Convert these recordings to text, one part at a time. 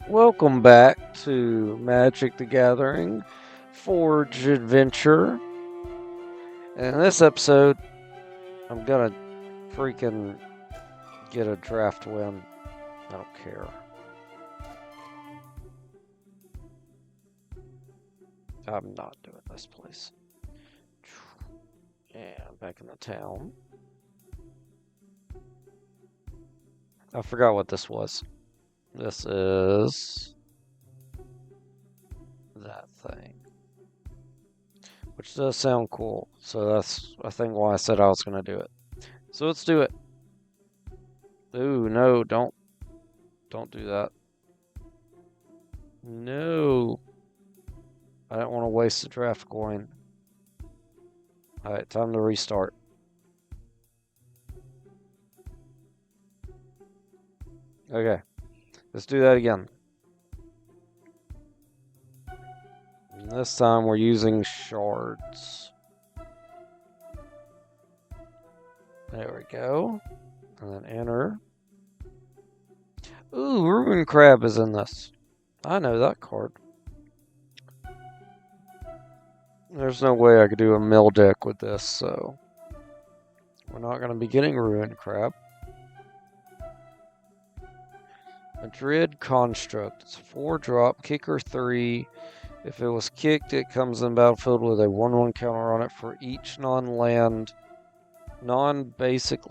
Welcome back to Magic the Gathering Forge Adventure. And in this episode, I'm gonna freaking get a draft win. I don't care. I'm not doing this place. Yeah, back in the town. I forgot what this was. This is that thing. Which does sound cool. So that's, I think, why I said I was gonna do it. So let's do it. Ooh, no, don't do that. No. I don't want to waste a draft coin. Alright, time to restart. Okay, let's do that again. And this time we're using shards. There we go. And then enter. Ooh, Ruin Crab is in this. I know that card. There's no way I could do a mill deck with this, so we're not going to be getting Ruin Crab. Madrid Construct. It's a 4-drop, kicker 3. If it was kicked, it comes in battlefield with a 1/1 counter on it for each non-basic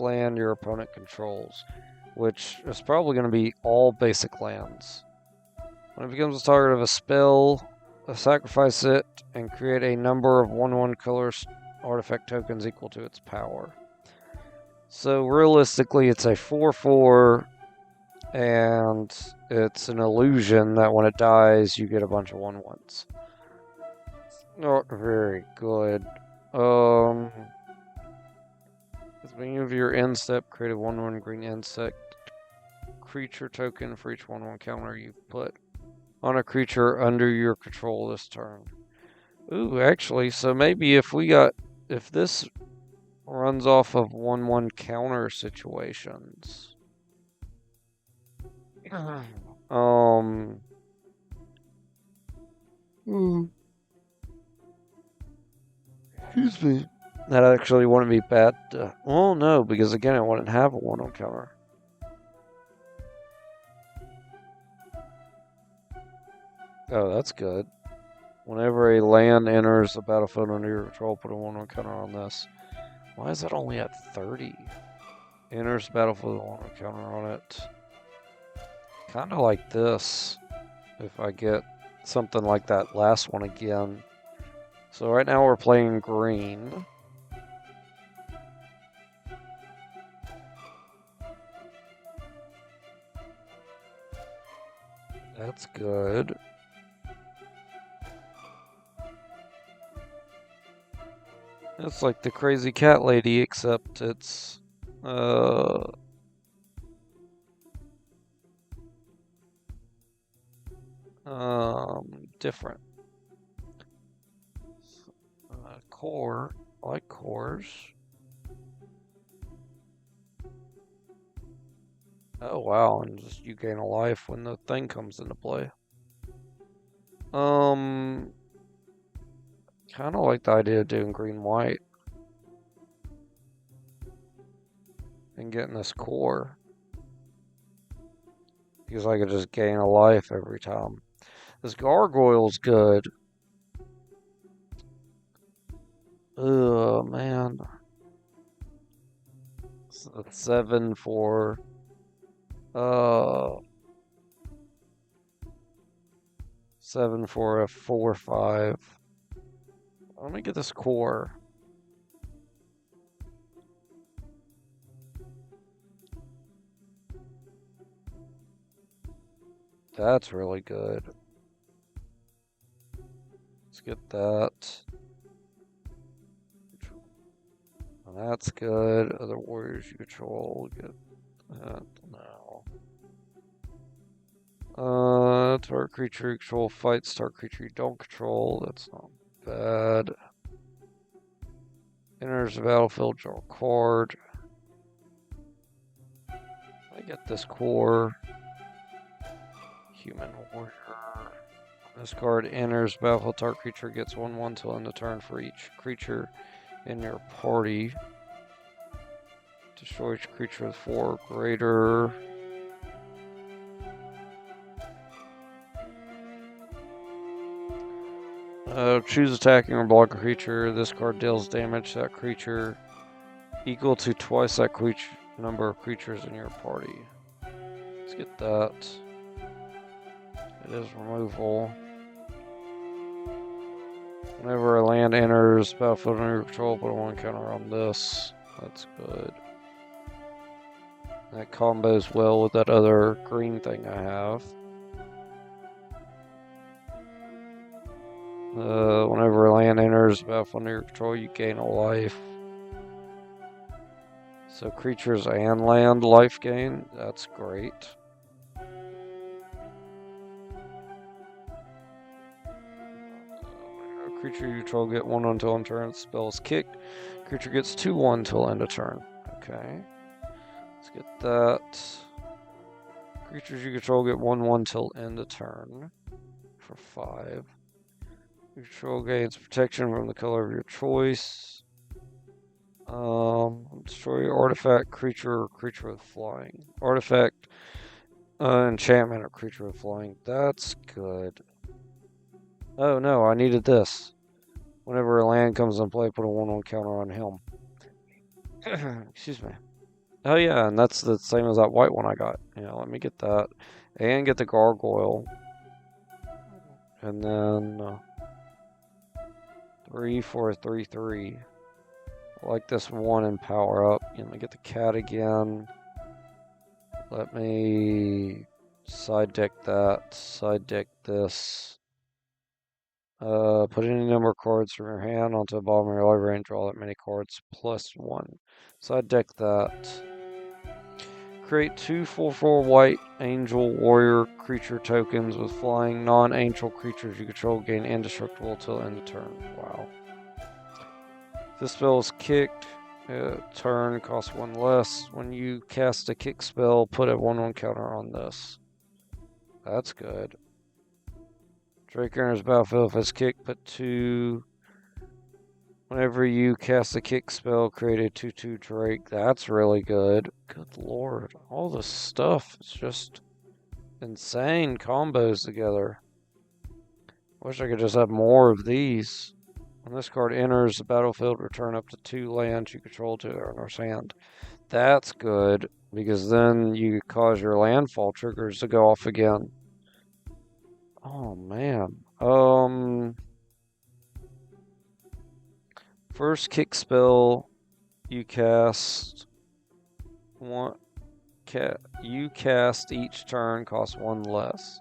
land your opponent controls, which is probably going to be all basic lands. When it becomes the target of a spell, sacrifice it and create a number of 1/1 color artifact tokens equal to its power. So realistically, it's a 4/4, and it's an illusion that when it dies, you get a bunch of 1/1s. Not very good. At the beginning of your end step, create a 1/1 green insect creature token for each 1/1 counter you put on a creature under your control this turn. Ooh, actually, so maybe if this runs off of 1/1 counter situations. Excuse me. That actually wouldn't be bad. Well, no, because again, I wouldn't have a 1/1 counter. Oh, that's good. Whenever a land enters the battlefield under your control, put a 1/1 counter on this. Why is that only at 30? Enters the battlefield with a 1/1 counter on it. Kind of like this. If I get something like that last one again. So right now we're playing green. That's good. It's like the crazy cat lady, except it's different. Core, I like cores. Oh wow, and just you gain a life when the thing comes into play. Kind of like the idea of doing green-white and getting this core, because I could just gain a life every time. This gargoyle's good. Ugh, man. So 7 for 7 for a 4/5. Let me get this core. That's really good. Let's get that. And that's good. Other warriors you control get that now. Target creature you control fights target creature you don't control. That's not bad. Enters the battlefield, draw a card. I get this core human warrior. This card enters battlefield. Target creature gets 1/1 till end of turn for each creature in your party. Destroy each creature with 4 or greater. Choose attacking or block a creature. This card deals damage to that creature equal to twice that number of creatures in your party. Let's get that. It is removal. Whenever a land enters battlefield under your control, put a 1 counter on this. That's good. That combos well with that other green thing I have. Whenever a land enters battlefield under your control, you gain a life. So creatures and land life gain. That's great. Creature you control get 1 until end of turn. Spell is kicked. Creature gets 2/1 till end of turn. Okay. Let's get that. Creatures you control get 1/1 till end of turn. For 5. Your control gains protection from the color of your choice. Destroy artifact, creature, or creature with flying. Artifact, enchantment, or creature with flying. That's good. Oh no, I needed this. Whenever a land comes in play, put a 1/1 counter on him. Excuse me. Oh yeah, and that's the same as that white one I got. Yeah, let me get that. And get the gargoyle. And then 3 for a 3/3. I like this one and power up. Let me get the cat again. Let me side deck that. Side deck this. Put any number of cards from your hand onto the bottom of your library and draw that many cards +1. Side deck that. Create 2 4/4 white angel warrior creature tokens with flying non-angel creatures you control gain indestructible till end of turn. Wow. This spell is kicked. Turn costs 1 less. When you cast a kick spell, put a 1/1 counter on this. That's good. Drake enters battlefield. If it's kicked, put 2. Whenever you cast a kick spell, create a 2/2 Drake. That's really good. Good lord. All this stuff is just insane combos together. Wish I could just have more of these. When this card enters the battlefield, return up to 2 lands you control to their owner's hand. That's good, because then you cause your landfall triggers to go off again. Oh man. First kick spell you cast each turn costs 1 less.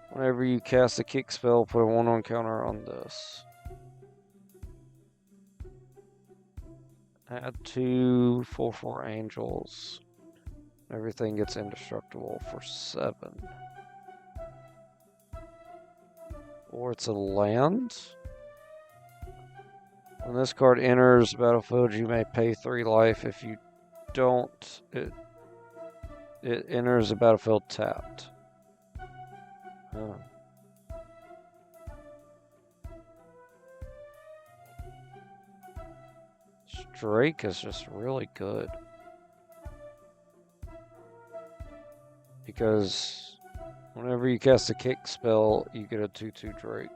Whenever you cast a kick spell, put a 1/1 counter on this. Add 2 4/4 angels. Everything gets indestructible for 7. Or it's a land. When this card enters the battlefield, you may pay 3 life. If you don't, it enters the battlefield tapped. Huh. Drake is just really good. Because whenever you cast a kick spell, you get a 2/2 Drake.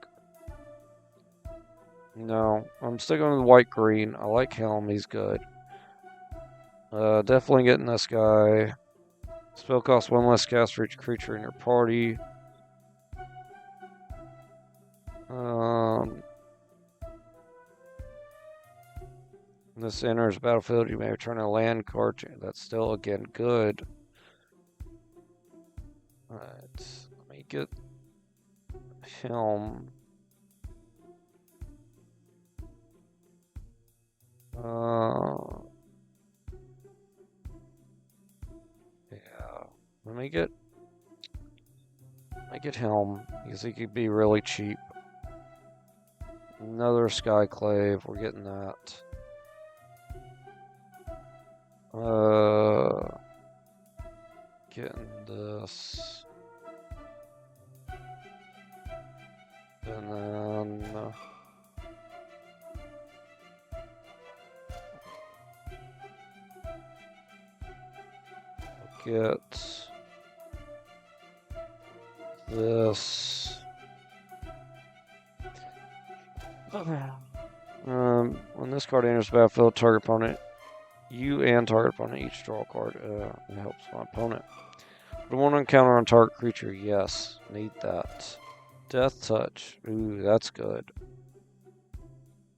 No, I'm sticking with white-green. I like Helm, he's good. Definitely getting this guy. Spell costs 1 less cast for each creature in your party. When this enters battlefield, you may return a land card. That's still, again, good. Alright, let me get Helm. Yeah, let me get Helm, because he could be really cheap. Another Skyclave, we're getting that. Getting this. And then get this. When this card enters the battlefield, target opponent, you and target opponent each draw a card. It helps my opponent. Put one on counter on target creature. Yes, need that. Death Touch. Ooh, that's good.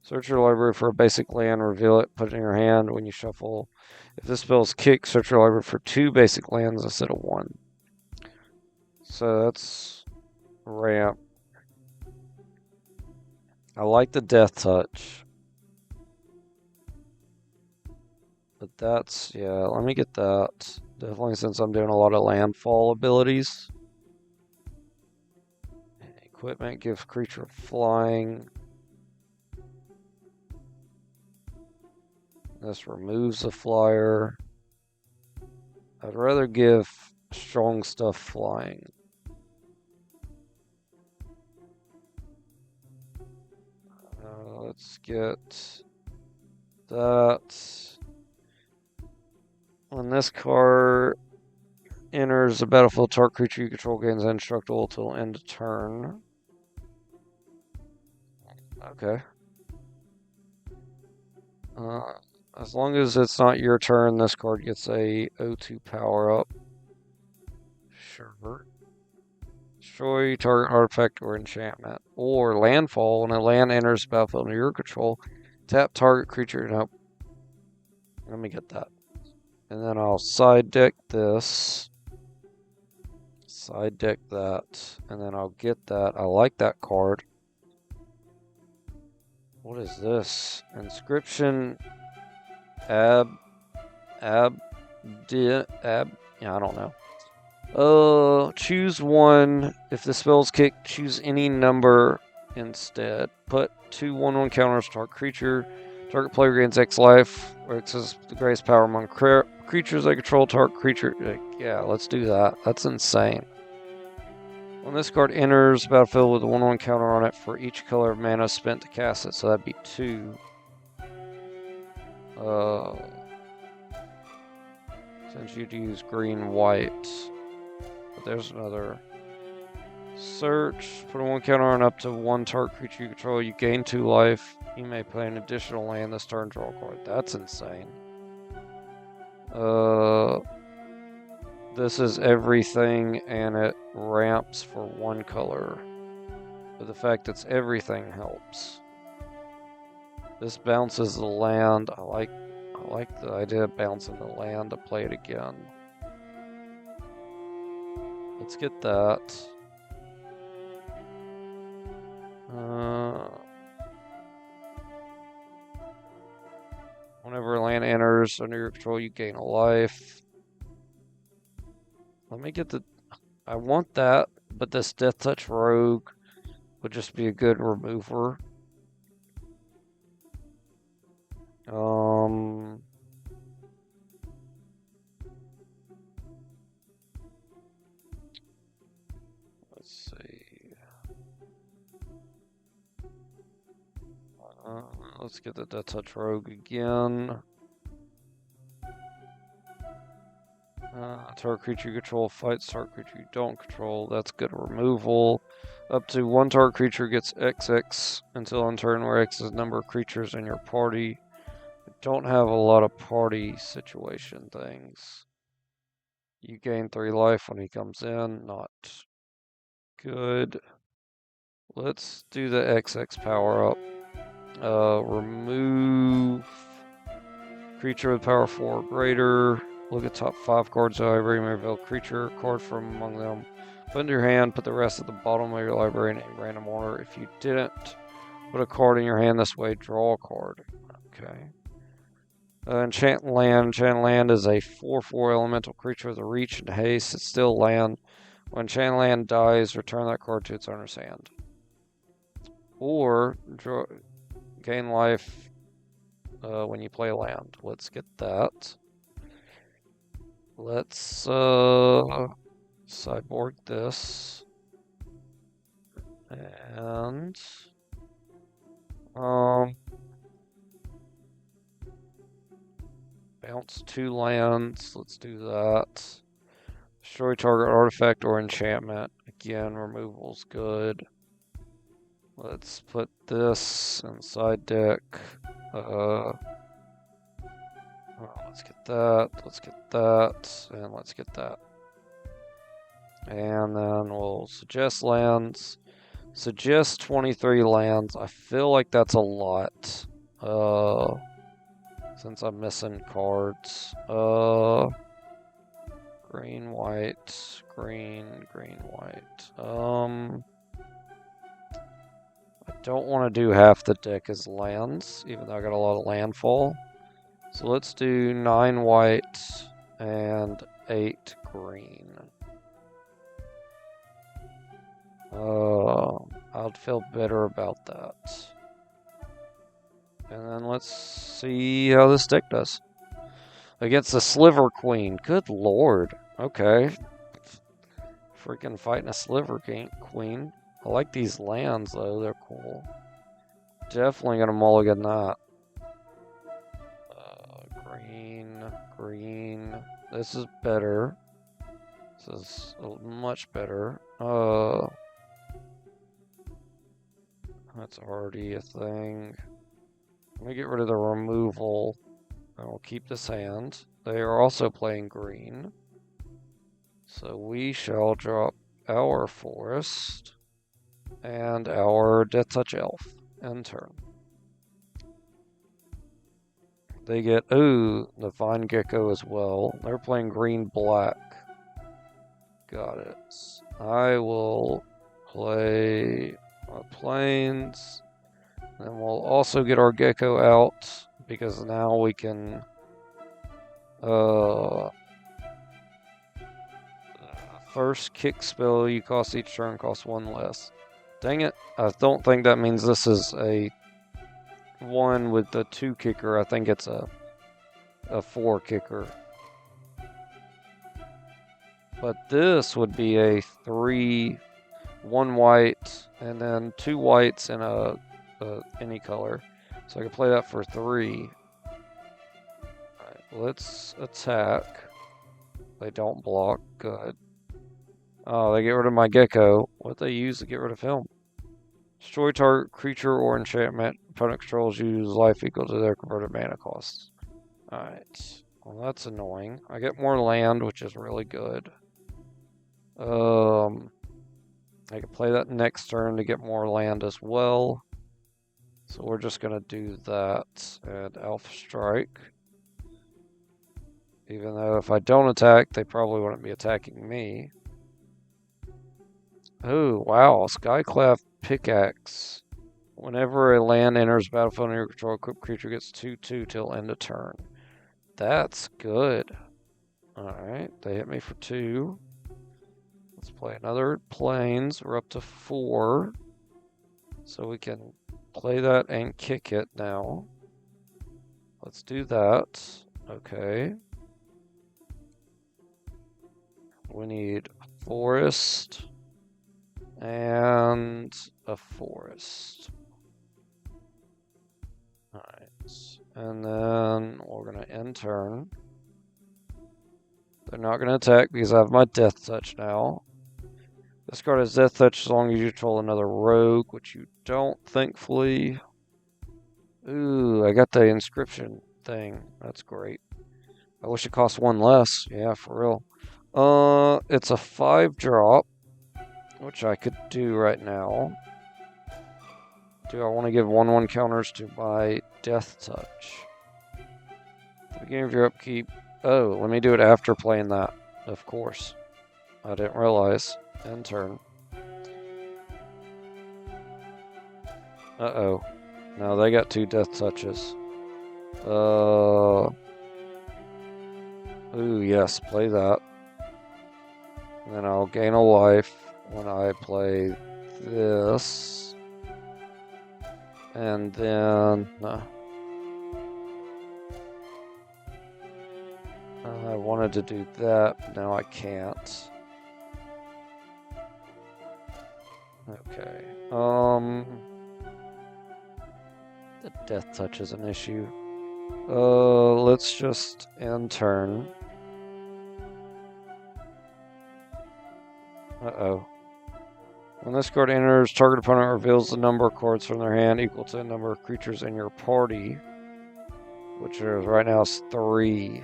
Search your library for a basic land, reveal it, put it in your hand when you shuffle. If this spell is kicked, search your library for 2 basic lands instead of 1. So that's ramp. I like the Death Touch. But that's, yeah, let me get that. Definitely since I'm doing a lot of landfall abilities. Equipment gives creature flying. This removes the flyer. I'd rather give strong stuff flying. Let's get that. When this card enters the battlefield, target creature you control gains indestructible till end of turn. Okay. As long as it's not your turn, this card gets a O2 power up. Sure. Destroy target artifact or enchantment. Or landfall. When a land enters the battlefield under your control, tap target creature. Nope. Let me get that. And then I'll side deck this. Side deck that. And then I'll get that. I like that card. What is this? Inscription. Yeah, I don't know. Choose one. If the spell's kicked, choose any number instead. Put 2 1/1 counters to target creature. Target player gains X life, or X is the greatest power among creatures they control. Target creature. Yeah, let's do that. That's insane. When this card enters battlefield with a 1/1 counter on it for each color of mana spent to cast it, so that'd be 2. Since you'd use green, white. But there's another. Search. Put a 1 counter on up to 1 target creature you control. You gain 2 life. You may play an additional land this turn, draw a card. That's insane. This is everything, and it ramps for 1 color. But the fact it's everything helps. This bounces the land. I like the idea of bouncing the land to play it again. Let's get that. Whenever a land enters under your control, you gain a life. Let me get the... I want that, but this Death Touch Rogue would just be a good remover. Let's see. Let's get the Death Touch Rogue again. Target creature you control fights target creature you don't control. That's good removal. Up to 1 target creature gets XX until on turn, where X is the number of creatures in your party. I don't have a lot of party situation things. You gain 3 life when he comes in. Not good. Let's do the XX power up. Remove creature with power 4 or greater. Look at top 5 cards of the library. You may reveal creature card from among them. Put into your hand. Put the rest at the bottom of your library in a random order. If you didn't put a card in your hand this way, draw a card. Okay. Enchant Land. Enchant Land is a 4/4 elemental creature with a reach and haste. It's still land. When Enchant Land dies, return that card to its owner's hand. Or gain life when you play land. Let's get that. Let's sideboard this. And bounce 2 lands. Let's do that. Destroy target artifact or enchantment. Again, removal's good. Let's put this inside deck. Let's get that, and let's get that. And then we'll suggest lands. Suggest 23 lands. I feel like that's a lot. Since I'm missing cards. Green, white, green, white. I don't want to do half the deck as lands, even though I got a lot of landfall. So let's do 9 white and 8 green. I'd feel better about that. And then let's see how this deck does. Against the Sliver Queen. Good lord. Okay. Freaking fighting a Sliver Queen. I like these lands though, they're cool. Definitely gonna mulligan that. Green. This is better. This is much better. That's already a thing. Let me get rid of the removal. And we'll keep this hand. They are also playing green. So we shall drop our forest and our Death Touch Elf end turn. They get, ooh, the Vine Gecko as well. They're playing green-black. Got it. I will play my plains. Then we'll also get our Gecko out, because now we can... first kick spell you cost each turn costs 1 less. Dang it. I don't think that means this is a 1 with the 2 kicker. I think it's a 4 kicker. But this would be a 3, 1 white, and then 2 whites and any color. So I can play that for 3. Alright, let's attack. They don't block. Good. Oh, they get rid of my Gecko. What they use to get rid of him? Destroy target creature or enchantment. Opponent controls use life equal to their converted mana costs. Alright. Well, that's annoying. I get more land, which is really good. I can play that next turn to get more land as well. So we're just going to do that. And Alpha Strike. Even though if I don't attack, they probably wouldn't be attacking me. Oh, wow. Skyclave Pickaxe. Whenever a land enters battlefield under your control, equipped creature gets 2/2 till end of turn. That's good. Alright, they hit me for 2. Let's play another plains. We're up to 4. So we can play that and kick it now. Let's do that. Okay. We need a forest and a forest. Alright. And then we're going to end turn. They're not going to attack because I have my Death Touch now. This card has Death Touch as long as you control another rogue, which you don't, thankfully. Ooh, I got the inscription thing. That's great. I wish it cost 1 less. Yeah, for real. It's a 5-drop, which I could do right now. Do I want to give 1/1 counters to my Death Touch? At the beginning of your upkeep. Oh, let me do it after playing that. Of course. I didn't realize. End turn. Uh-oh. No, they got 2 Death Touches. Ooh, yes, play that. And then I'll gain a life when I play this. And then... I wanted to do that, but now I can't. Okay. The death touch is an issue. Let's just end turn. Uh-oh. When this card enters, target opponent reveals the number of cards from their hand equal to the number of creatures in your party, which is right now is 3.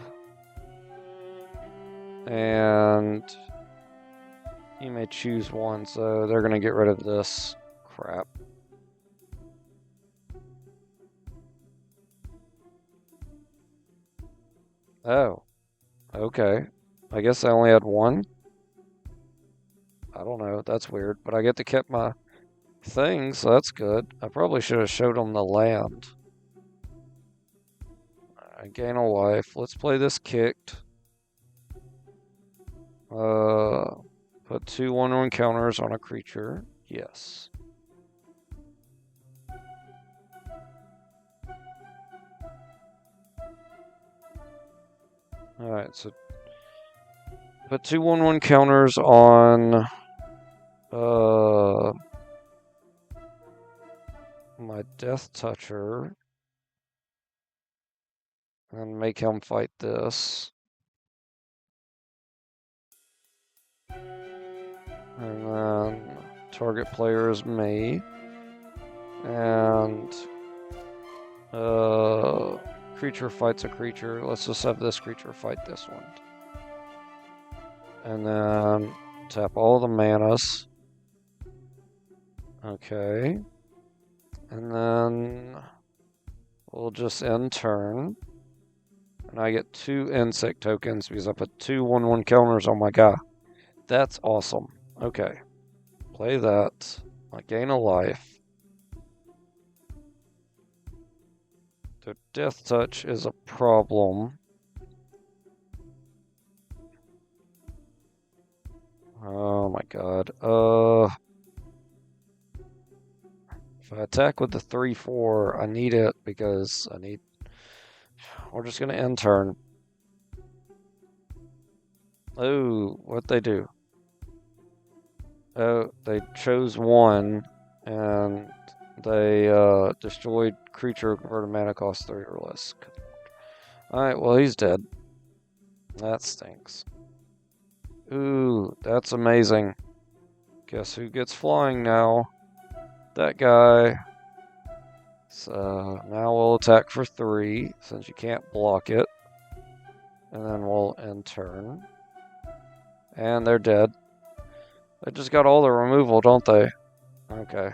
And you may choose one, so they're going to get rid of this crap. Oh, okay. I guess I only had one. I don't know. That's weird. But I get to keep my thing, so that's good. I probably should have showed them the land. I gain a life. Let's play this kicked. Put 2 1/1 counters on a creature. Yes. Alright, so put 2 1/1 counters on my Death Toucher and make him fight this. And then target player is me. And creature fights a creature. Let's just have this creature fight this one. And then tap all the manas. Okay. And then we'll just end turn. And I get 2 insect tokens because I put 2 1/1 counters on my guy. That's awesome. Okay. Play that. I gain a life. Their death touch is a problem. Oh my god. If I attack with the 3/4, I need it because I need. We're just gonna end turn. Oh, what'd they do? Oh, they chose 1 and they destroyed creature converted mana cost 3 or less. Alright, well he's dead. That stinks. Ooh, that's amazing. Guess who gets flying now? That guy. So now we'll attack for 3 since you can't block it. And then we'll end turn. And they're dead. They just got all the removal, don't they? Okay.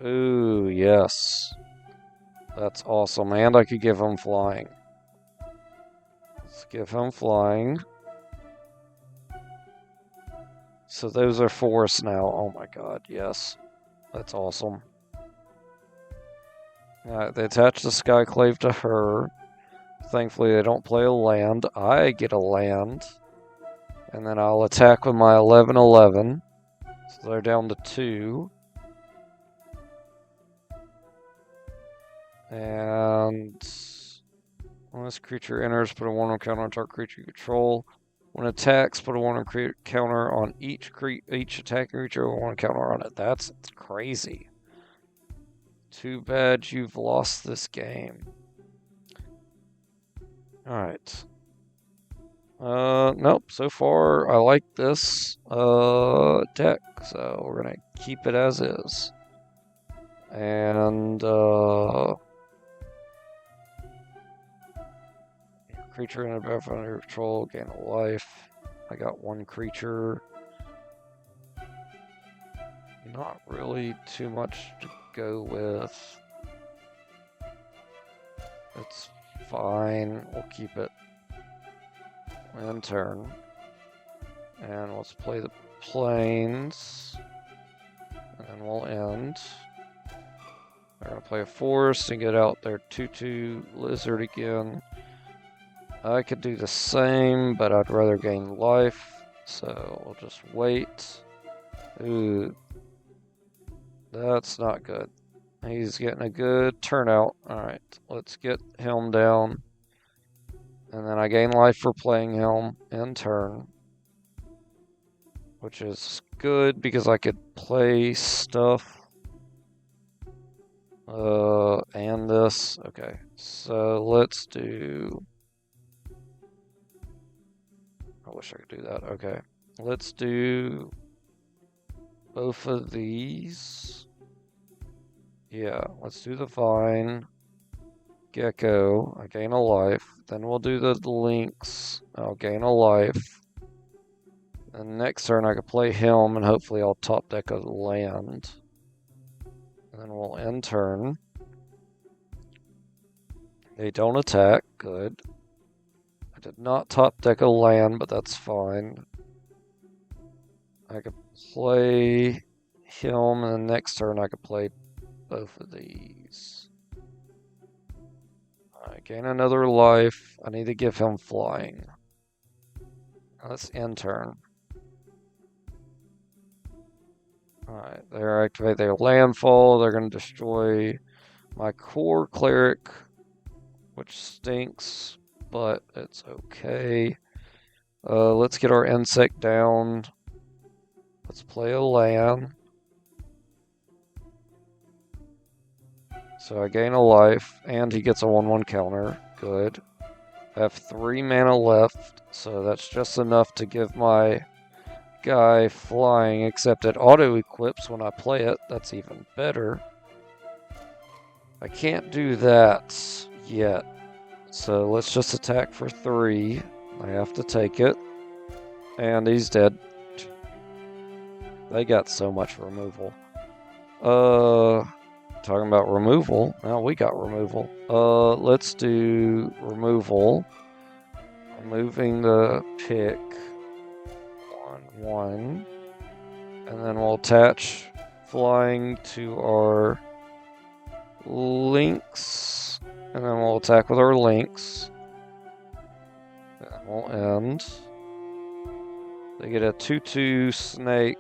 Ooh, yes. That's awesome. And I could give him flying. Let's give him flying. So those are forests now. Oh my god, yes. That's awesome. They attach the Skyclave to her. Thankfully, they don't play a land. I get a land. And then I'll attack with my 11/11. So they're down to 2. And when this creature enters, put a 1/1 counter on target creature you control. When it attacks, put a 1/1 counter on each attacking creature with 1 counter on it. That's crazy. Too bad you've lost this game. Alright. Nope. So far, I like this deck, so we're gonna keep it as is. And creature in a battlefield under control, gain a life. I got 1 creature. Not really too much to go with. It's fine. We'll keep it. End turn. And let's play the plains. And then we'll end. They're going to play a forest and get out their 2/2 lizard again. I could do the same, but I'd rather gain life. So we'll just wait. Ooh. That's not good. He's getting a good turnout. Alright, let's get him down. And then I gain life for playing him in turn, which is good because I could play stuff. And this. Okay, so let's do... I wish I could do that. Okay, let's do both of these. Yeah, let's do the vine. Gecko, I gain a life. Then we'll do the links. I'll gain a life. And next turn I can play him and hopefully I'll top deck a land. And then we'll end turn. They don't attack, good. I did not top deck a land, but that's fine. I could play him and the next turn I could play both of these. I gain another life. I need to give him flying. Let's end turn. Alright, they activate their landfall. They're going to destroy my core cleric, which stinks, but it's okay. Let's get our insect down. Let's play a land. So I gain a life, and he gets a 1/1 counter. Good. I have 3 mana left, so that's just enough to give my guy flying, except it auto-equips when I play it. That's even better. I can't do that yet, so let's just attack for 3. I have to take it, and he's dead. They got so much removal. Talking about removal, now we got removal. Let's do removal. Removing the pick. 1/1. And then we'll attach flying to our links. And then we'll attack with our links. That will end. They get a 2/2 snake.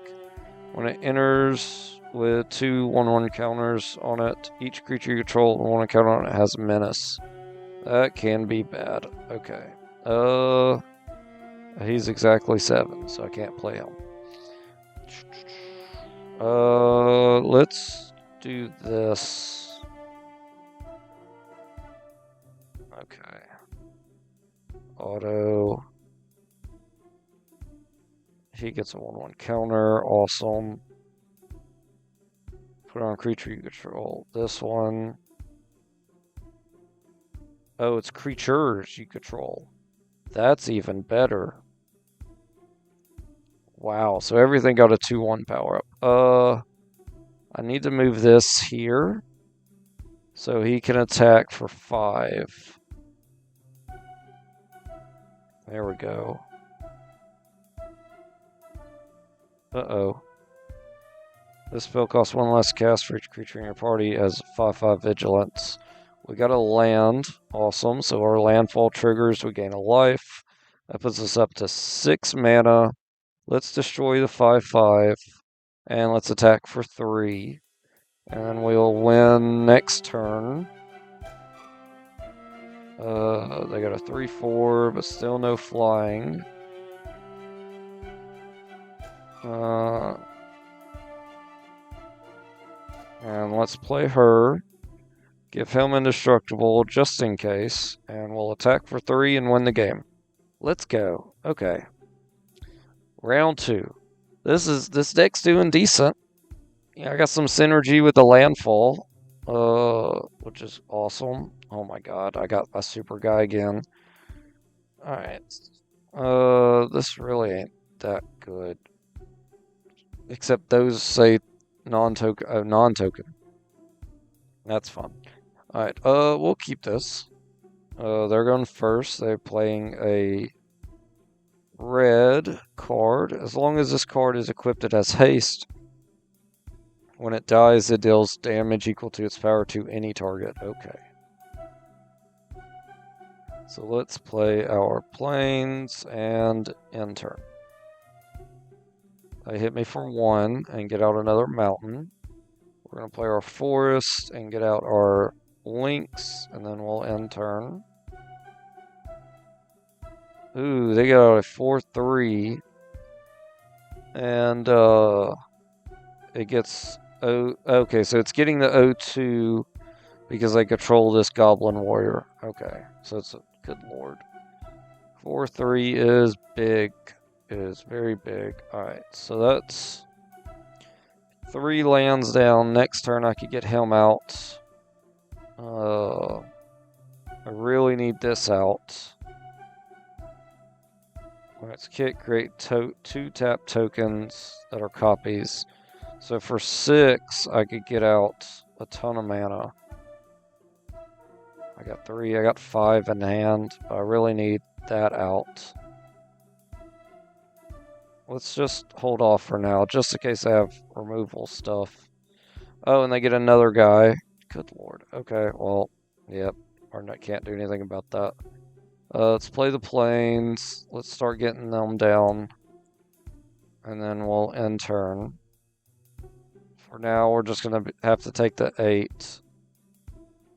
When it enters with 2 1/1 counters on it, each creature you control with 1 counter on it has menace. That can be bad. Okay. He's exactly 7, so I can't play him. Let's do this. Okay. Auto. He gets a 1/1 counter. Awesome. Put on creature you control. This one. Oh, it's creatures you control. That's even better. Wow, so everything got a 2/1 power up. I need to move this here so he can attack for 5. There we go. Uh-oh. This spell costs 1 less cast for each creature in your party as 5/5 vigilance. We got a land. Awesome. So our landfall triggers, we gain a life. That puts us up to 6 mana. Let's destroy the 5/5. And let's attack for 3. And then we'll win next turn. They got a 3/4, but still no flying. And let's play her. Give him indestructible just in case. And we'll attack for 3 and win the game. Let's go. Okay. Round 2. This deck's doing decent. Yeah, I got some synergy with the landfall. Which is awesome. Oh my god, I got my super guy again. Alright. This really ain't that good. Except those say non-token. That's fun. Alright, we'll keep this. They're going first. They're playing a red card. As long as this card is equipped, it has haste. When it dies, it deals damage equal to its power to any target. Okay. So let's play our plains and end turn. They hit me for 1 and get out another mountain. We're going to play our forest and get out our links, and then we'll end turn. Ooh, they got a 4/3. And, it gets... Oh, okay, so it's getting the O2 because I control this Goblin Warrior. Okay, so it's a... Good lord. 4/3 is big. It is very big. Alright, so that's 3 lands down. Next turn I could get him out. I really need this out. Let's create 2 tap tokens that are copies. So for 6, I could get out a ton of mana. I got 3, I got 5 in hand. I really need that out. Let's just hold off for now, just in case I have removal stuff. Oh, and they get another guy. Good lord. Okay, well, yep. I can't do anything about that. Let's play the planes. Let's start getting them down. And then we'll end turn. For now, we're just going to have to take the 8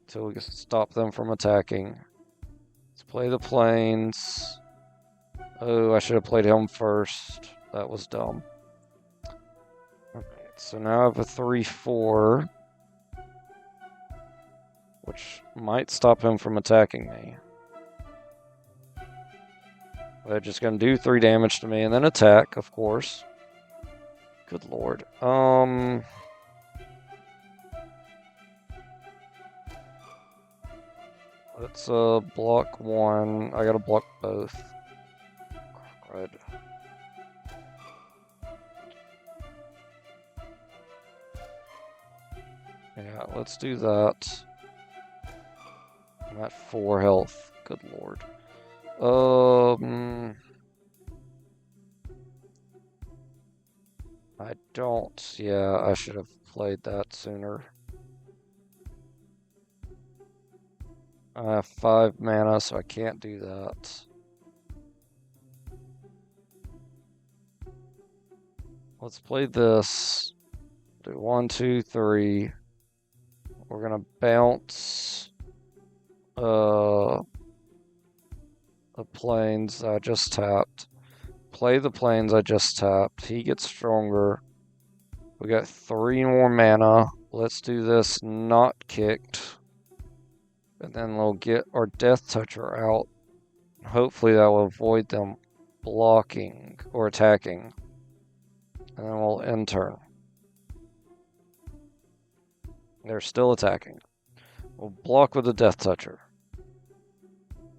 until we can stop them from attacking. Let's play the planes. Oh, I should have played him first. That was dumb. Okay, so now I have a 3/4, which might stop him from attacking me. They're just going to do 3 damage to me and then attack, of course. Good lord. Let's block 1. I gotta block both. Good. Yeah, let's do that. I'm at 4 health. Good lord. I don't. Yeah, I should have played that sooner. I have 5 mana, so I can't do that. Let's play this. Do 1, 2, 3. We're gonna bounce the planes I just tapped. Play the planes I just tapped. He gets stronger. We got 3 more mana. Let's do this not kicked. And then we'll get our Death Toucher out. Hopefully that will avoid them blocking or attacking. And then we'll end turn. They're still attacking. We'll block with the Death Toucher.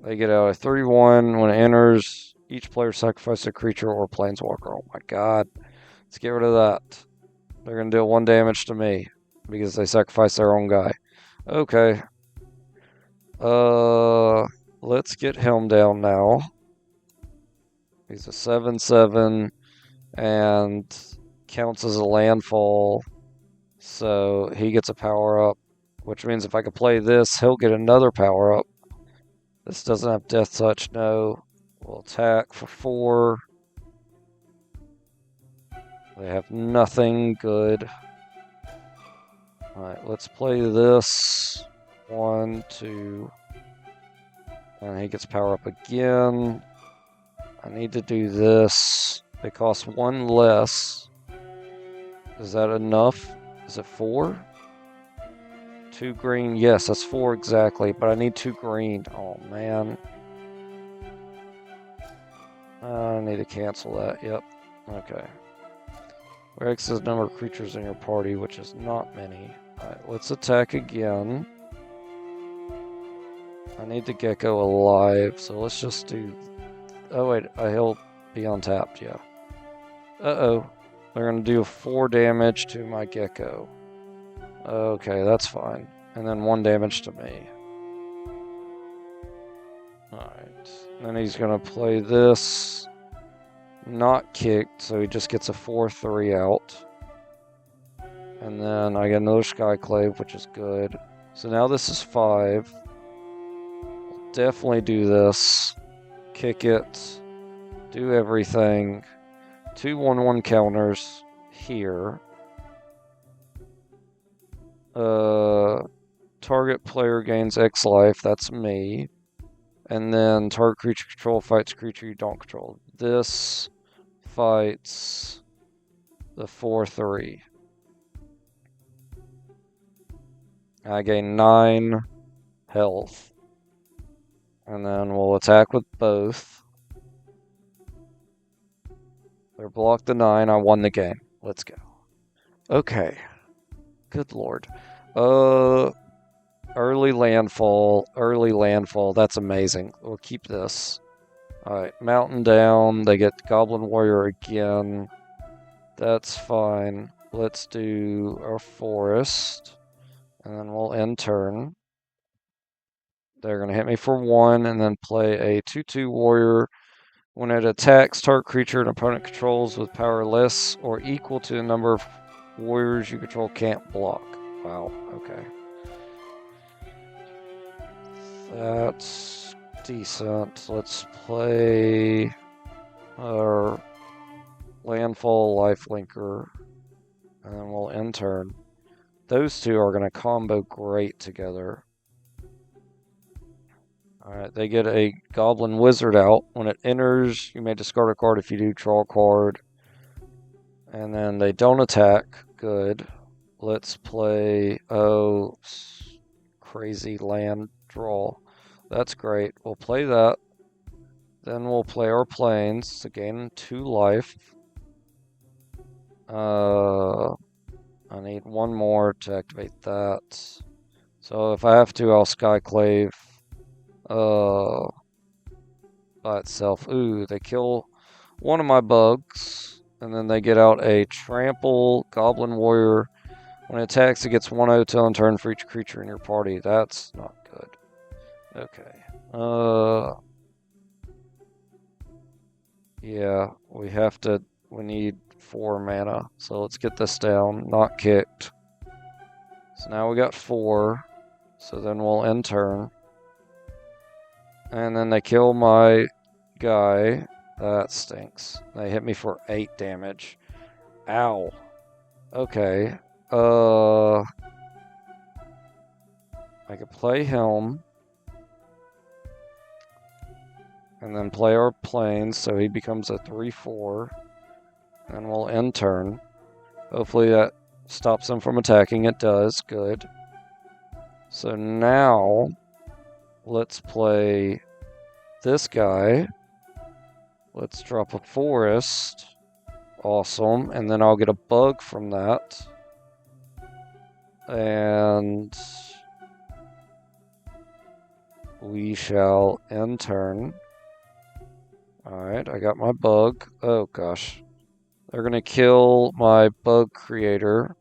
They get out a 3/1. When it enters, each player sacrifices a creature or planeswalker. Oh my god. Let's get rid of that. They're going to deal 1 damage to me because they sacrificed their own guy. Okay. Let's get him down now. He's a 7/7 and counts as a landfall. So he gets a power up, which means if I can play this, he'll get another power up. This doesn't have Death Touch, no. We'll attack for 4. They have nothing good. Alright, let's play this. 1, 2. And he gets power up again. I need to do this. It costs 1 less. Is that enough? Is it 4? 2 green. Yes, that's 4 exactly, but I need 2 green. Oh, man. I need to cancel that. Yep. Okay. X is the number of creatures in your party, which is not many. Alright, let's attack again. I need the gecko alive, so let's just do... Oh wait, he'll be untapped, yeah. Uh-oh. They're going to do 4 damage to my gecko. Okay, that's fine. And then 1 damage to me. Alright. Then he's going to play this. Not kicked, so he just gets a 4/3 out. And then I get another Skyclave, which is good. So now this is 5. I'll definitely do this. Kick it. Do everything. 2 1/1 counters here. Target player gains X life. That's me. And then target creature control fights creature you don't control. This fights the 4/3. I gain 9 health. And then we'll attack with both. They're blocked the 9. I won the game. Let's go. Okay. Good lord. Early landfall. That's amazing. We'll keep this. Alright, mountain down. They get Goblin Warrior again. That's fine. Let's do our forest. And then we'll end turn. They're going to hit me for 1 and then play a 2/2 warrior. When it attacks, target creature an opponent controls with power less or equal to the number of warriors you control can't block. Wow, okay. That's decent. Let's play our landfall lifelinker, and then we'll end turn. Those two are going to combo great together. Alright, they get a Goblin Wizard out. When it enters, you may discard a card. If you do, draw a card. And then they don't attack. Good. Let's play, crazy land draw. That's great. We'll play that. Then we'll play our planes to gain 2 life. I need 1 more to activate that. So if I have to, I'll Skyclave by itself. Ooh, they kill one of my bugs, and then they get out a Trample Goblin Warrior. When it attacks, it gets 1/0 till end turn for each creature in your party. That's not good. Okay. Yeah, we need 4 mana. So let's get this down. Not kicked. So now we got 4. So then we'll end turn. And then they kill my guy. That stinks. They hit me for 8 damage. Ow. Okay. I could play Helm. And then play our planes, so he becomes a 3/4. And we'll end turn. Hopefully that stops him from attacking. It does. Good. So now, let's play this guy. Let's drop a forest. Awesome. And then I'll get a bug from that. And we shall end turn. Alright, I got my bug. Oh gosh. They're gonna kill my bug creator.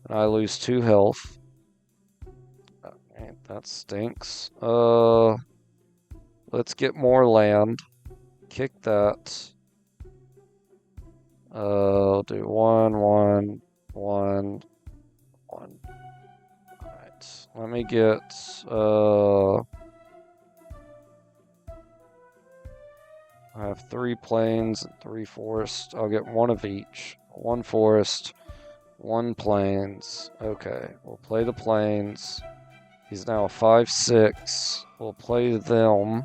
And I lose 2 health. Okay, that stinks. Let's get more land. Kick that. I'll do 1, 1, 1, 1. Alright, let me get, I have 3 plains and 3 forests. I'll get 1 of each. 1 forest, 1 plains. Okay, we'll play the plains. He's now a 5/6. We'll play them.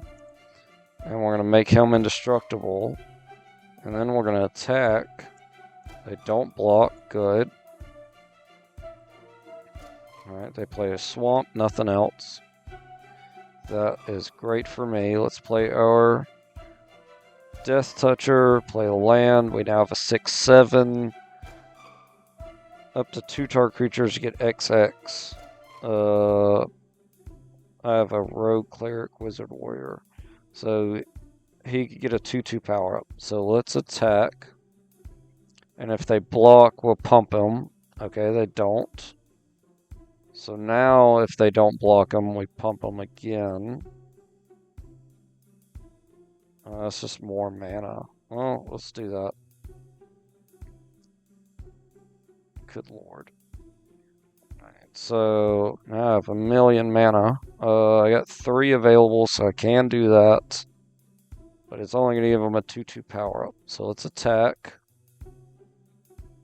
And we're going to make him indestructible. And then we're going to attack. They don't block. Good. Alright, they play a swamp. Nothing else. That is great for me. Let's play our Death Toucher. Play land. We now have a 6/7. Up to 2 target creatures, you get XX. I have a Rogue Cleric Wizard Warrior. So he could get a 2/2 power up. So let's attack. And if they block, we'll pump him. Okay, they don't. So now if they don't block him, we pump him again. That's just more mana. Well, let's do that. Good lord. Alright, so now I have 1,000,000 mana. I got 3 available, so I can do that. But it's only going to give them a 2/2 power up. So let's attack.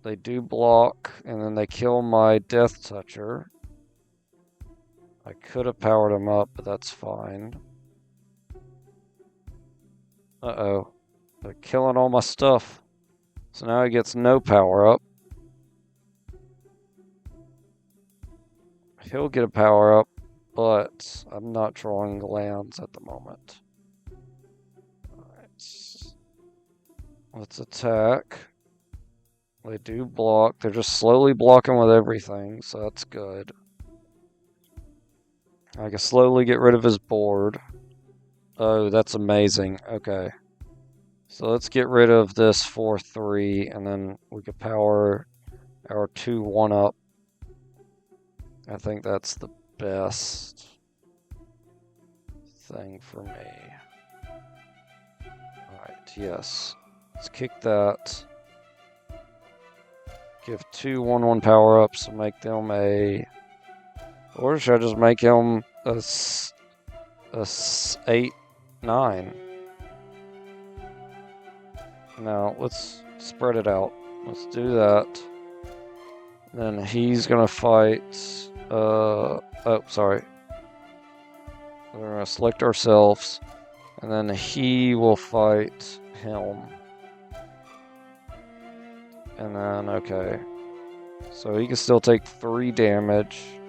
They do block, and then they kill my Death Toucher. I could have powered him up, but that's fine. Uh-oh. They're killing all my stuff. So now he gets no power up. He'll get a power up, but I'm not drawing lands at the moment. Alright. Let's attack. They do block. They're just slowly blocking with everything, so that's good. I can slowly get rid of his board. Oh, that's amazing. Okay. So let's get rid of this 4/3, and then we could power our 2/1 up. I think that's the best thing for me. Alright, yes. Let's kick that. Give 2 1/1 power ups and make them a. Or should I just make him a 8/9? No, let's spread it out. Let's do that. Then he's gonna fight. Oh, sorry. We're gonna select ourselves, and then he will fight him. And then, okay. So he can still take 3 damage.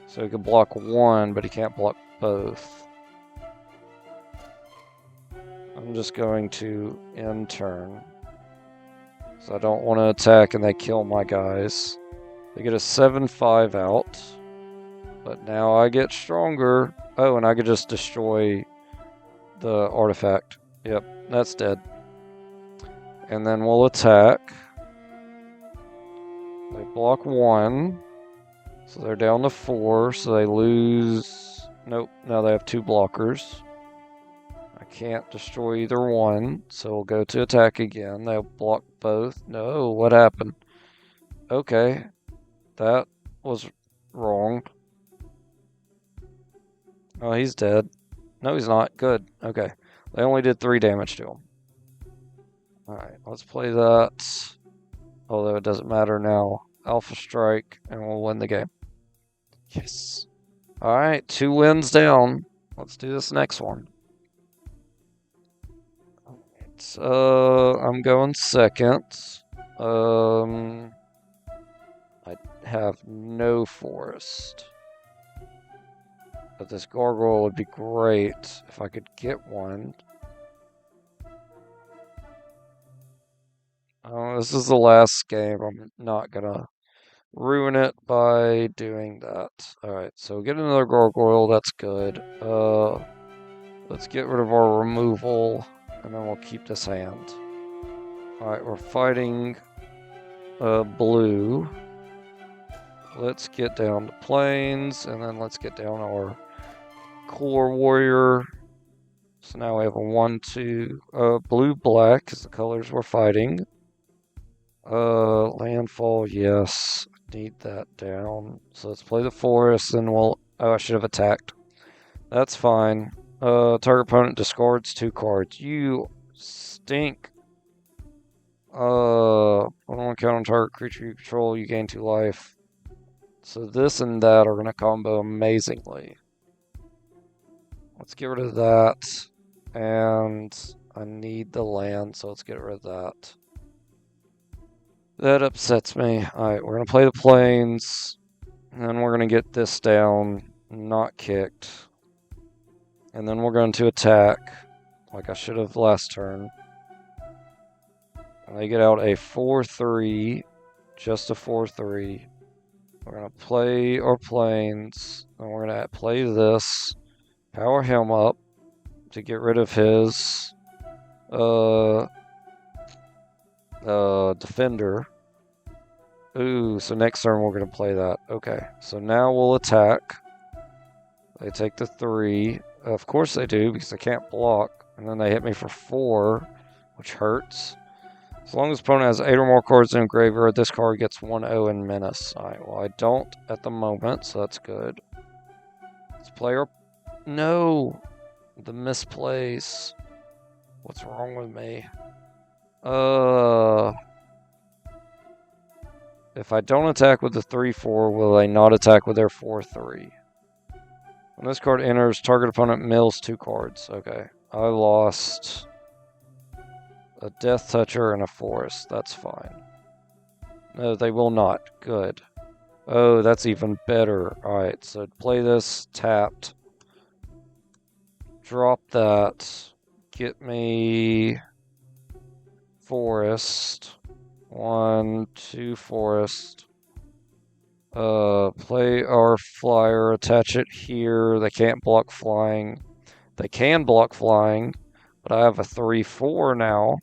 So he can block 1, but he can't block both. I'm just going to end turn. So I don't want to attack and they kill my guys. They get a 7/5 out. But now I get stronger. Oh, and I could just destroy the artifact. Yep, that's dead. And then we'll attack. They block 1. So they're down to 4. So they lose. Nope, now they have 2 blockers. I can't destroy either one. So we'll go to attack again. They'll block both. No, what happened? Okay. That was wrong. Oh, he's dead. No, he's not. Good. Okay. They only did 3 damage to him. Alright, let's play that. Although it doesn't matter now. Alpha Strike, and we'll win the game. Yes. Alright, 2 wins down. Let's do this next one. Alright, I'm going second. I have no forest. But this gargoyle would be great if I could get one. This is the last game. I'm not gonna ruin it by doing that. Alright, so get another gargoyle. That's good. Let's get rid of our removal, and then we'll keep this hand. Alright, we're fighting blue. Let's get down to plains, and then let's get down our core warrior. So now we have a 1/2 blue-black is the colors we're fighting. Landfall, yes. Need that down. So let's play the forest, and we'll. Oh, I should have attacked. That's fine. Target opponent discards 2 cards. You stink. On one count on target creature you control, you gain 2 life. So this and that are going to combo amazingly. Let's get rid of that. And I need the land, so let's get rid of that. That upsets me. Alright, we're going to play the plains. And then we're going to get this down, not kicked. And then we're going to attack, like I should have last turn. And they get out a 4/3, just a 4/3. We're going to play our plains, and we're going to play this, power him up to get rid of his defender. Ooh, so next turn we're going to play that. Okay, so now we'll attack. They take the 3. Of course they do, because they can't block. And then they hit me for 4, which hurts. As long as the opponent has 8 or more cards in a graveyard, this card gets 1/0 in menace. Alright, well I don't at the moment, so that's good. Let's play our... No! The misplays. What's wrong with me? If I don't attack with the 3/4, will they not attack with their 4/3? When this card enters, target opponent mills 2 cards. Okay, I lost a Death Toucher and a Forest. That's fine. No, they will not. Good. Oh, that's even better. Alright, so play this tapped. Drop that. Get me Forest. 1, 2 Forest. Play our flyer, attach it here. They can't block flying. They can block flying, but I have a 3/4 now.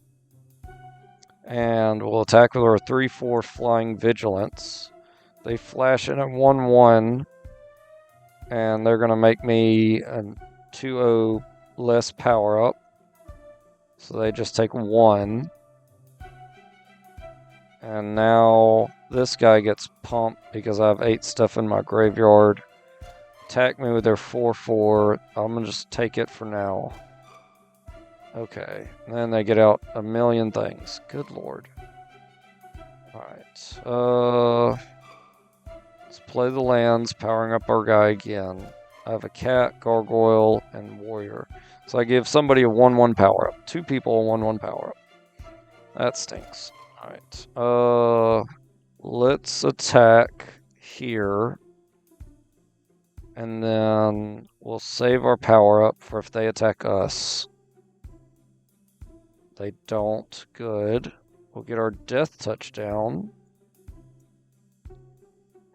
And we'll attack with our 3/4 flying vigilance. They flash in at 1/1, and they're gonna make me a 2/0 less power up. So they just take 1. And now this guy gets pumped because I have 8 stuff in my graveyard. Attack me with their 4/4. I'm gonna just take it for now. Okay, and then they get out a million things. Good lord. Alright, let's play the lands, powering up our guy again. I have a cat, gargoyle, and warrior. So I give somebody a 1/1 power up. 2 people a 1/1 power up. That stinks. Alright, let's attack here. And then we'll save our power up for if they attack us. They don't. Good. We'll get our Death Touch down.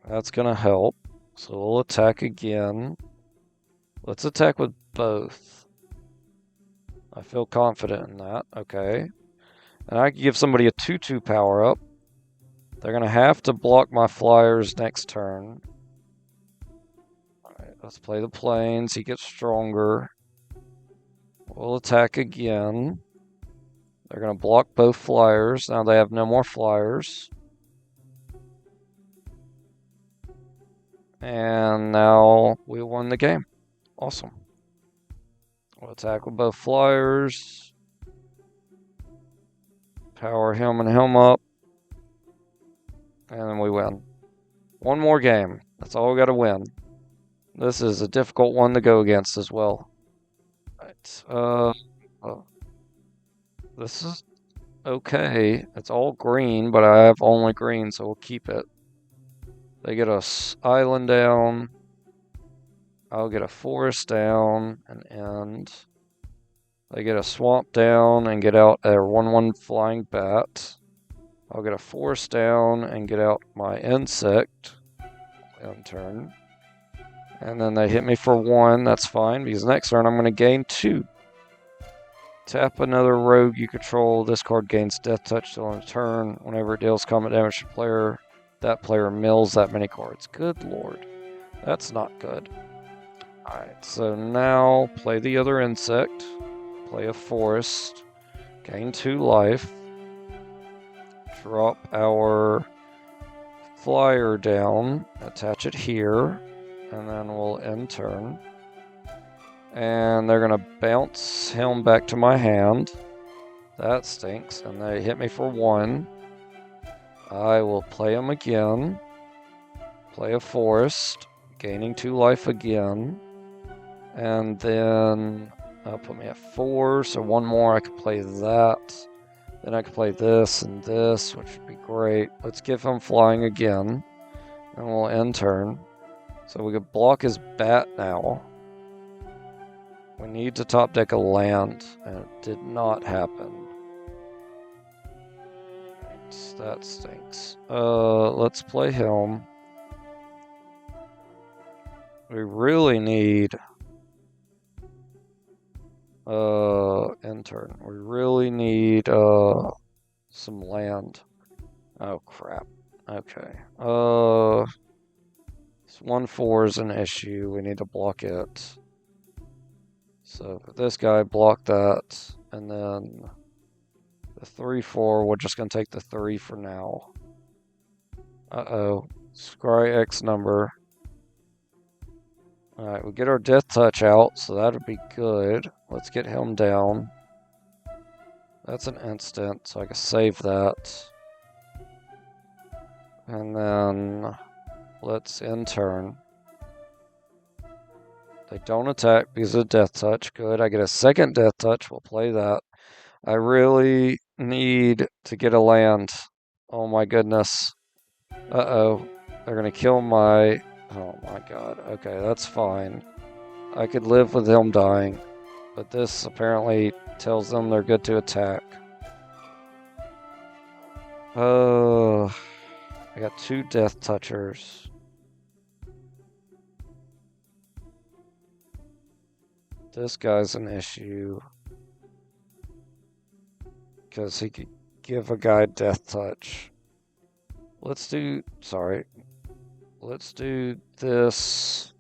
That's gonna help. So we'll attack again. Let's attack with both. I feel confident in that. Okay. And I can give somebody a 2/2 power up. They're gonna have to block my flyers next turn. Alright, let's play the planes. He gets stronger. We'll attack again. They're going to block both flyers. Now they have no more flyers. And now we won the game. Awesome. We'll attack with both flyers. Power him and him up. And then we win. One more game. That's all we got to win. This is a difficult one to go against as well. Right. This is okay. It's all green, but I have only green, so we'll keep it. They get a island down. I'll get a forest down and end. They get a swamp down and get out a 1/1 flying bat. I'll get a forest down and get out my insect. End turn. And then they hit me for 1. That's fine, because next turn I'm going to gain 2. Tap another rogue you control. This card gains Death Touch till end of turn. Whenever it deals combat damage to a player, that player mills that many cards. Good lord. That's not good. Alright, so now play the other insect. Play a forest. Gain 2 life. Drop our flyer down. Attach it here. And then we'll end turn. And they're going to bounce him back to my hand. That stinks. And they hit me for 1. I will play him again. Play a forest. Gaining 2 life again. And then I'll put me at 4. So 1 more. I could play that. Then I could play this and this, which would be great. Let's give him flying again. And we'll end turn. So we could block his bat now. We need to top deck a land, and it did not happen. Right, that stinks. Let's play him. We really need end turn. We really need some land. Oh crap. Okay. 1/4 is an issue. We need to block it. So this guy blocked that, and then the 3/4, we're just going to take the 3 for now. Uh-oh. Scry X number. Alright, we get our Death Touch out, so that'll be good. Let's get him down. That's an instant, so I can save that. And then let's end turn. They don't attack because of Death Touch. Good. I get a second Death Touch. We'll play that. I really need to get a land. Oh my goodness. Uh-oh. They're gonna kill my... Oh my god. Okay, that's fine. I could live with him dying. But this apparently tells them they're good to attack. Oh... I got 2 Death Touchers. This guy's an issue. Because he could give a guy Death Touch. Let's do... Sorry. Let's do this.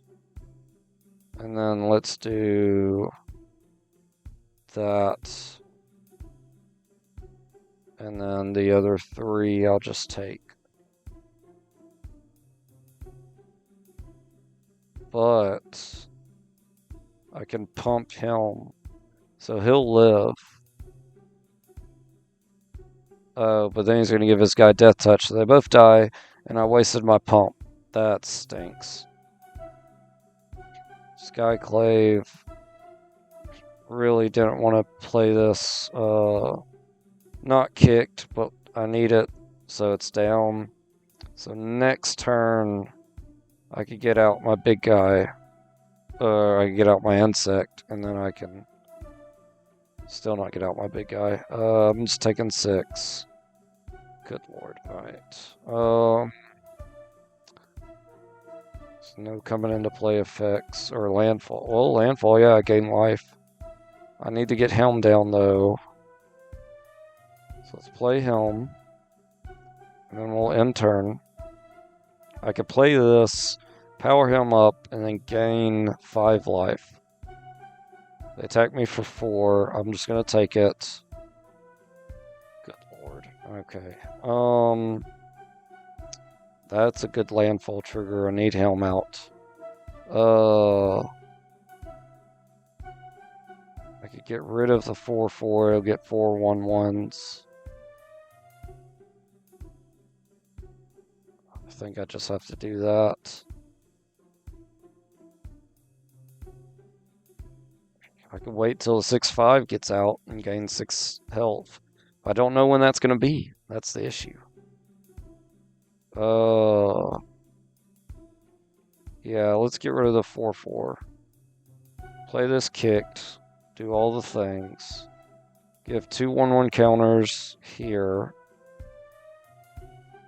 And then let's do... that. And then the other 3 I'll just take. But... I can pump him. So he'll live. Oh, but then he's going to give his guy Death Touch. So they both die, and I wasted my pump. That stinks. Skyclave really didn't want to play this. Not kicked, but I need it, so it's down. So next turn, I could get out my big guy. I can get out my insect, and then I can still not get out my big guy. I'm just taking 6. Good lord. Alright. There's no coming into play effects or landfall. Well, landfall, yeah, I gain life. I need to get Helm down, though. So let's play Helm. And then we'll end turn. I could play this, power him up, and then gain 5 life. They attack me for 4. I'm just going to take it. Good lord. Okay. That's a good landfall trigger. I need Helm out. I could get rid of the 4/4. I'll get 4 1/1s. I think I just have to do that. I could wait till the 6/5 gets out and gain 6 health. I don't know when that's going to be. That's the issue. Yeah, let's get rid of the 4/4. Play this kicked. Do all the things. Give 2 1/1 counters here.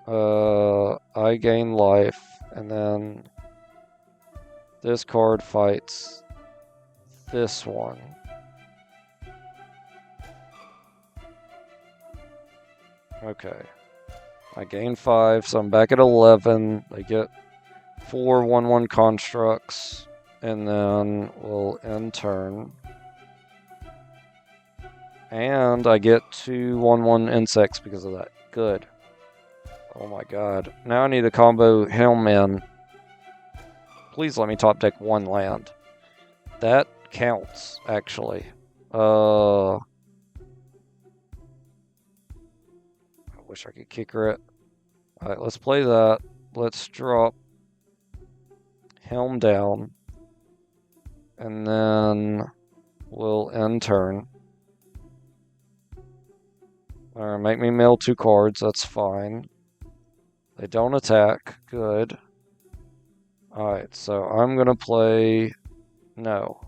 I gain life, and then this card fights this one. Okay. I gain 5, so I'm back at 11. They get 4 1/1 constructs, and then we'll end turn. And I get 2 1/1 insects because of that. Good. Oh my god. Now I need to combo Helm in. Please let me top deck 1 land. That counts, actually. I wish I could kicker it. Alright, let's play that. Let's drop Helm down. And then we'll end turn. Alright, make me mill 2 cards, that's fine. They don't attack, good. Alright, so I'm gonna play... No.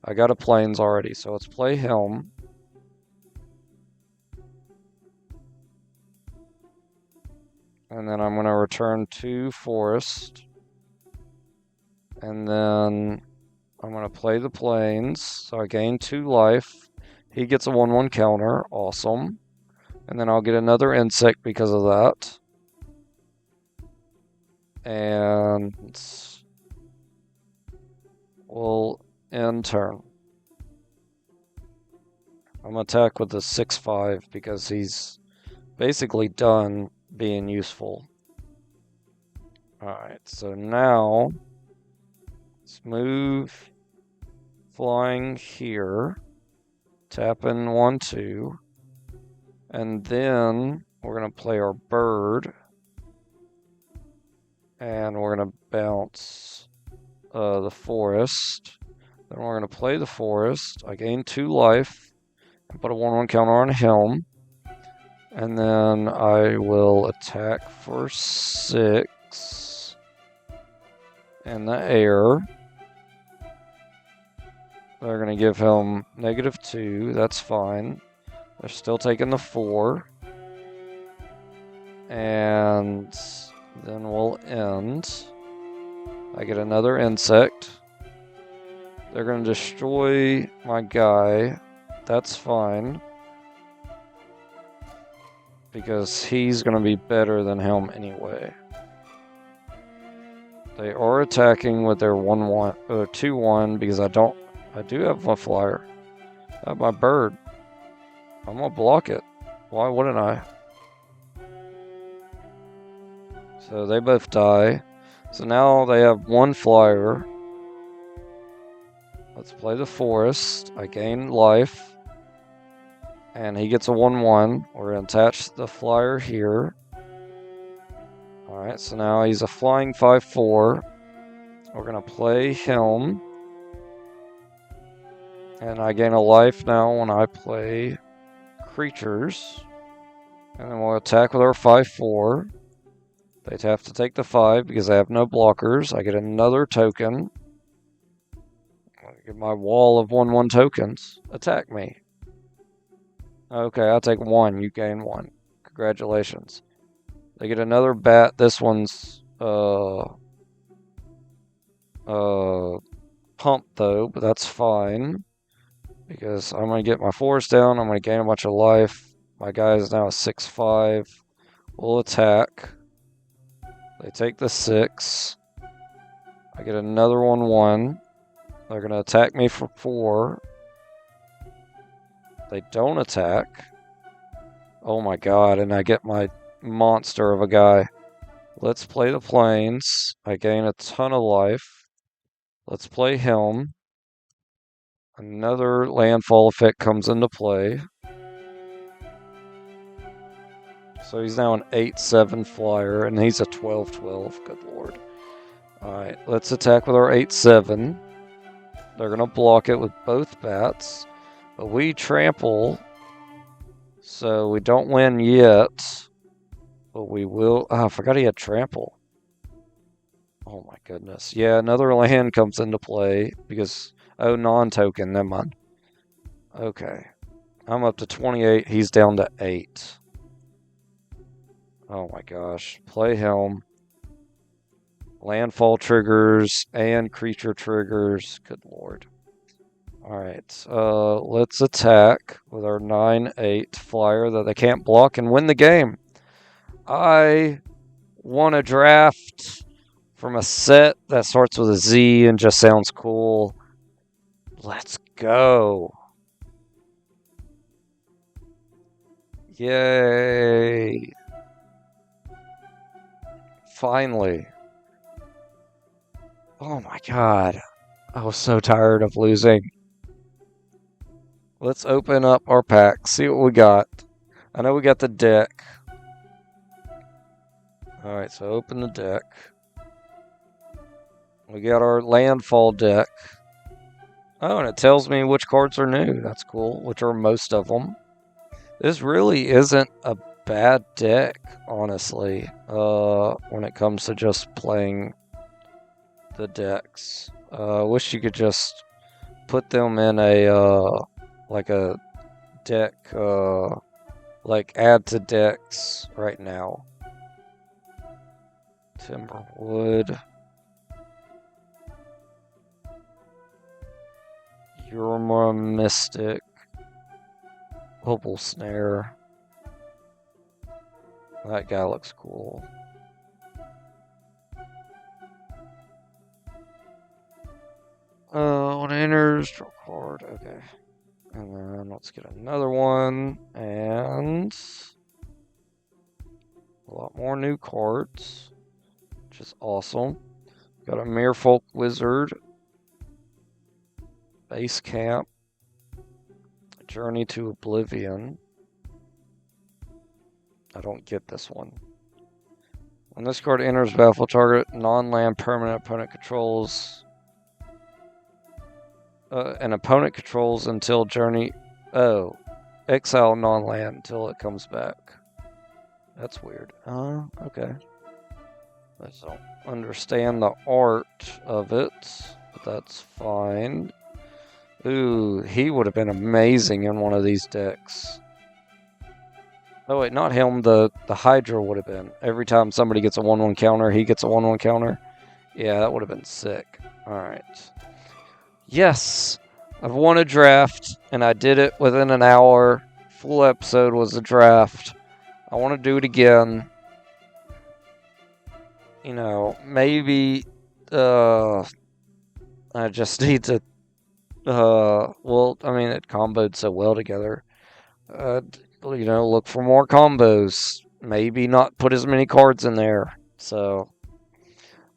I got a Plains already, so let's play Helm. And then I'm gonna return 2 Forest. And then I'm gonna play the Plains, so I gain 2 life. He gets a 1/1 counter, awesome. And then I'll get another insect because of that. And we'll end turn. I'm gonna attack with the 6/5 because he's basically done being useful. Alright, so now let's move flying here. Tap in 1/2. And then we're gonna play our bird. And we're gonna bounce the forest. Then we're gonna play the forest. I gain 2 life and put a 1/1 counter on Helm. And then I will attack for 6 in the air. They're going to give him -2. That's fine. They're still taking the 4. And then we'll end. I get another insect. They're going to destroy my guy. That's fine. Because he's going to be better than him anyway. They are attacking with their 1-1 or 2-1 because I do have my flyer. I have my bird. I'm gonna block it. Why wouldn't I? So they both die. So now they have 1 flyer. Let's play the forest. I gain life. And he gets a 1-1. We're going to attach the flyer here. Alright, so now he's a flying 5-4. We're going to play him. And I gain a life now when I play creatures. And then we'll attack with our 5-4. They'd have to take the 5 because I have no blockers. I get another token. I get my wall of 1-1 tokens. Attack me. Okay, I'll take 1. You gain 1. Congratulations. They get another bat. This one's pumped though, but that's fine. Because I'm going to get my forest down. I'm going to gain a bunch of life. My guy is now a 6-5. We'll attack. They take the 6. I get another 1-1. They're going to attack me for 4. They don't attack. Oh my god, and I get my monster of a guy. Let's play the plains. I gain a ton of life. Let's play him. Another landfall effect comes into play. So he's now an 8-7 flyer, and he's a 12-12. Good lord. Alright, let's attack with our 8-7. They're going to block it with both bats. But we trample, so we don't win yet. But we will... Oh, I forgot he had trample. Oh my goodness. Yeah, another land comes into play because... Oh, non-token, never mind. Okay. I'm up to 28, he's down to 8. Oh my gosh. Play him. Landfall triggers and creature triggers. Good lord. Alright, let's attack with our 9-8 flyer that they can't block and win the game. I won a draft from a set that starts with a Z and just sounds cool. Let's go. Yay. Finally. Oh my god. I was so tired of losing. Let's open up our pack, see what we got. I know we got the deck. Alright, so open the deck. We got our landfall deck. Oh, and it tells me which cards are new. That's cool, which are most of them. This really isn't a bad deck, honestly, when it comes to just playing the decks. I wish you could just put them in a, like a deck, like add to decks right now. Timberwood. Yorma Mystic. Opal Snare. That guy looks cool. When it enters, draw a card. Okay. And then let's get another one. And a lot more new cards, which is awesome. Got a Merfolk Wizard. Base Camp. Journey to Oblivion. I don't get this one. When this card enters battlefield, target non-land permanent opponent controls. An opponent controls until journey. Oh, exile non-land until it comes back. That's weird. Okay. I don't understand the art of it, but that's fine. Ooh, he would have been amazing in one of these decks. Oh wait, not him, the Hydra would have been. Every time somebody gets a 1/1 counter, he gets a 1/1 counter. Yeah, that would have been sick. Alright. Yes! I've won a draft, and I did it within an hour. Full episode was a draft. I want to do it again. You know, maybe I just need to well, I mean, it comboed so well together. Look for more combos. Maybe not put as many cards in there. So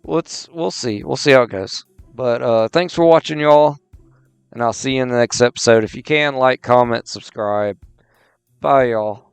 we'll see. We'll see how it goes. But thanks for watching, y'all, and I'll see you in the next episode. If you can, like, comment, subscribe. Bye, y'all.